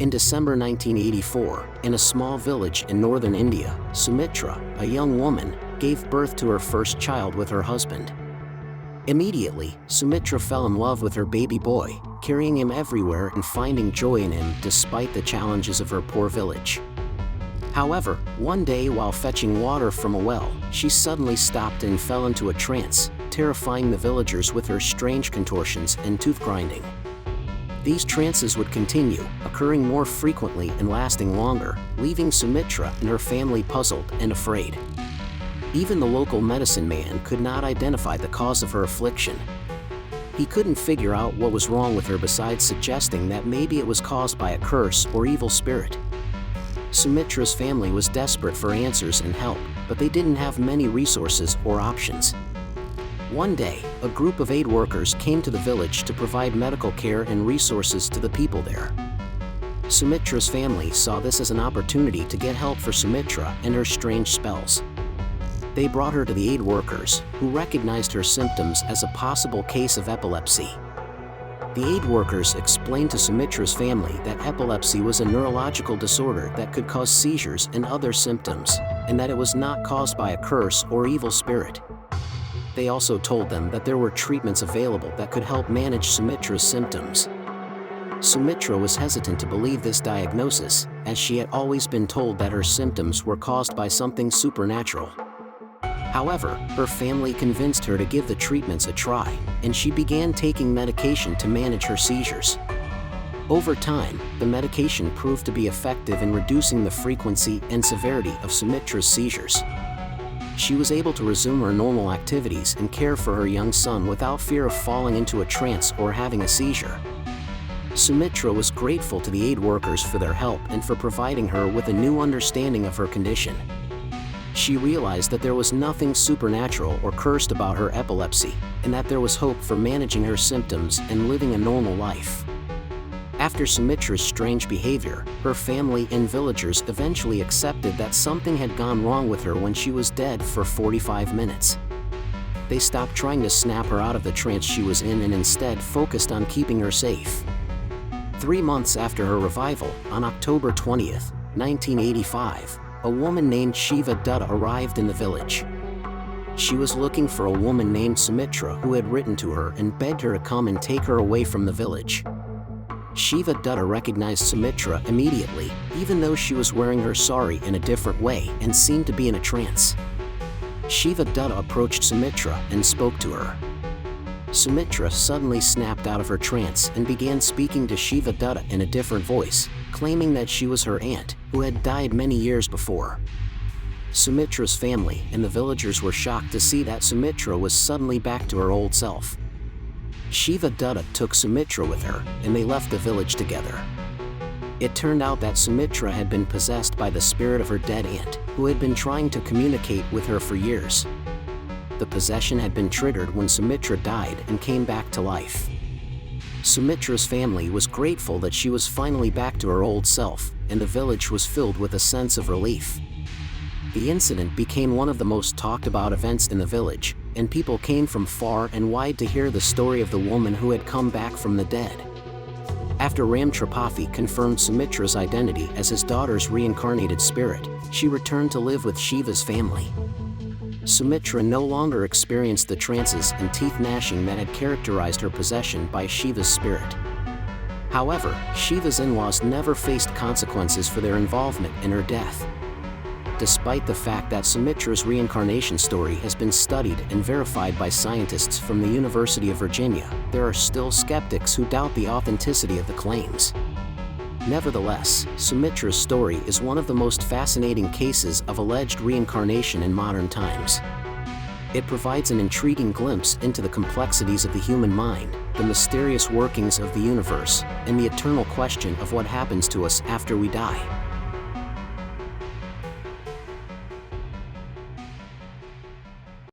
In December 1984, in a small village in northern India, Sumitra, a young woman, gave birth to her first child with her husband. Immediately, Sumitra fell in love with her baby boy, carrying him everywhere and finding joy in him despite the challenges of her poor village. However, one day while fetching water from a well, she suddenly stopped and fell into a trance, terrifying the villagers with her strange contortions and tooth grinding. These trances would continue, occurring more frequently and lasting longer, leaving Sumitra and her family puzzled and afraid. Even the local medicine man could not identify the cause of her affliction. He couldn't figure out what was wrong with her besides suggesting that maybe it was caused by a curse or evil spirit. Sumitra's family was desperate for answers and help, but they didn't have many resources or options. One day, a group of aid workers came to the village to provide medical care and resources to the people there. Sumitra's family saw this as an opportunity to get help for Sumitra and her strange spells. They brought her to the aid workers, who recognized her symptoms as a possible case of epilepsy. The aid workers explained to Sumitra's family that epilepsy was a neurological disorder that could cause seizures and other symptoms, and that it was not caused by a curse or evil spirit. They also told them that there were treatments available that could help manage Sumitra's symptoms. Sumitra was hesitant to believe this diagnosis, as she had always been told that her symptoms were caused by something supernatural. However, her family convinced her to give the treatments a try, and she began taking medication to manage her seizures. Over time, the medication proved to be effective in reducing the frequency and severity of Sumitra's seizures. She was able to resume her normal activities and care for her young son without fear of falling into a trance or having a seizure. Sumitra was grateful to the aid workers for their help and for providing her with a new understanding of her condition. She realized that there was nothing supernatural or cursed about her epilepsy, and that there was hope for managing her symptoms and living a normal life. After Sumitra's strange behavior, her family and villagers eventually accepted that something had gone wrong with her when she was dead for 45 minutes. They stopped trying to snap her out of the trance she was in and instead focused on keeping her safe. 3 months after her revival, on October 20th, 1985, a woman named Shiva Dutta arrived in the village. She was looking for a woman named Sumitra who had written to her and begged her to come and take her away from the village. Shiva Dutta recognized Sumitra immediately, even though she was wearing her sari in a different way and seemed to be in a trance. Shiva Dutta approached Sumitra and spoke to her. Sumitra suddenly snapped out of her trance and began speaking to Shiva Dutta in a different voice, claiming that she was her aunt, who had died many years before. Sumitra's family and the villagers were shocked to see that Sumitra was suddenly back to her old self. Shiva Dutta took Sumitra with her, and they left the village together. It turned out that Sumitra had been possessed by the spirit of her dead aunt, who had been trying to communicate with her for years. The possession had been triggered when Sumitra died and came back to life. Sumitra's family was grateful that she was finally back to her old self, and the village was filled with a sense of relief. The incident became one of the most talked about events in the village, and people came from far and wide to hear the story of the woman who had come back from the dead. After Ram Tripathi confirmed Sumitra's identity as his daughter's reincarnated spirit, she returned to live with Shiva's family. Sumitra no longer experienced the trances and teeth gnashing that had characterized her possession by Shiva's spirit. However, Shiva's in-laws never faced consequences for their involvement in her death. Despite the fact that Sumitra's reincarnation story has been studied and verified by scientists from the University of Virginia, there are still skeptics who doubt the authenticity of the claims. Nevertheless, Sumitra's story is one of the most fascinating cases of alleged reincarnation in modern times. It provides an intriguing glimpse into the complexities of the human mind, the mysterious workings of the universe, and the eternal question of what happens to us after we die.